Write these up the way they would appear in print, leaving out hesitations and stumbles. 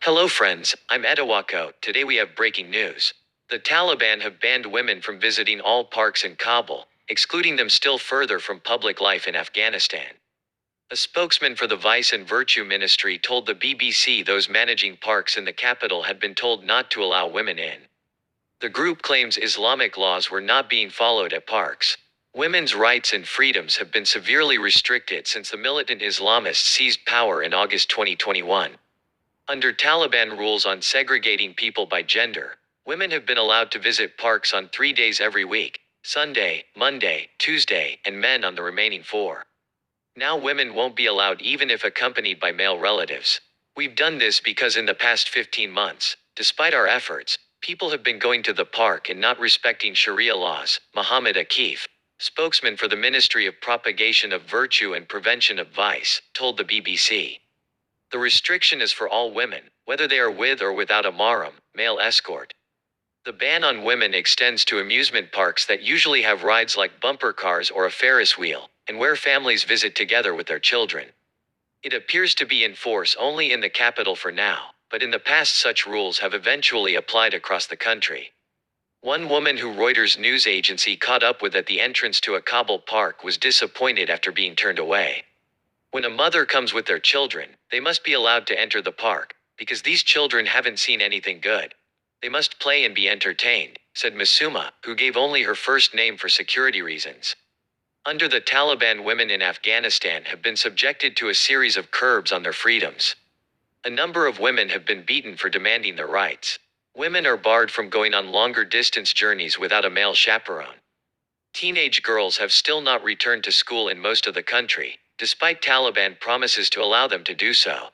Hello friends, I'm Edawako. Today we have breaking news. The Taliban have banned women from visiting all parks in Kabul, excluding them still further from public life in Afghanistan. A spokesman for the Vice and Virtue Ministry told the BBC those managing parks in the capital had been told not to allow women in. The group claims Islamic laws were not being followed at parks. Women's rights and freedoms have been severely restricted since the militant Islamists seized power in August 2021. Under Taliban rules on segregating people by gender, women have been allowed to visit parks on 3 days every week: Sunday, Monday, Tuesday, and men on the remaining 4. Now women won't be allowed even if accompanied by male relatives. We've done this because in the past 15 months, despite our efforts, people have been going to the park and not respecting Sharia laws, Muhammad Akif, spokesman for the Ministry of Propagation of Virtue and Prevention of Vice, told the BBC. The restriction is for all women, whether they are with or without a mahram, male escort. The ban on women extends to amusement parks that usually have rides like bumper cars or a Ferris wheel, and where families visit together with their children. It appears to be in force only in the capital for now, but in the past such rules have eventually applied across the country. One woman who Reuters news agency caught up with at the entrance to a Kabul park was disappointed after being turned away. When a mother comes with their children, they must be allowed to enter the park, because these children haven't seen anything good. They must play and be entertained, said Masuma, who gave only her first name for security reasons. Under the Taliban, women in Afghanistan have been subjected to a series of curbs on their freedoms. A number of women have been beaten for demanding their rights. Women are barred from going on longer distance journeys without a male chaperone. Teenage girls have still not returned to school in most of the country, despite Taliban promises to allow them to do so.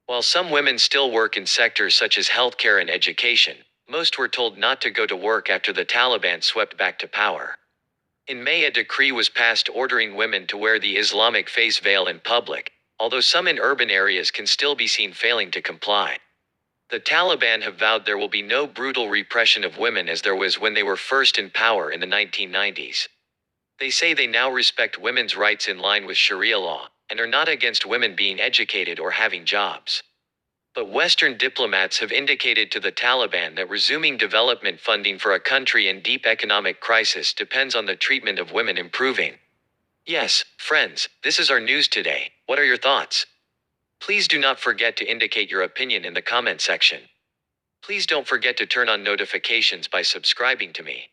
While some women still work in sectors such as healthcare and education, most were told not to go to work after the Taliban swept back to power. In May, a decree was passed ordering women to wear the Islamic face veil in public, although some in urban areas can still be seen failing to comply. The Taliban have vowed there will be no brutal repression of women as there was when they were first in power in the 1990s. They say they now respect women's rights in line with Sharia law, and are not against women being educated or having jobs. But Western diplomats have indicated to the Taliban that resuming development funding for a country in deep economic crisis depends on the treatment of women improving. Yes, friends, this is our news today. What are your thoughts? Please do not forget to indicate your opinion in the comment section. Please don't forget to turn on notifications by subscribing to me.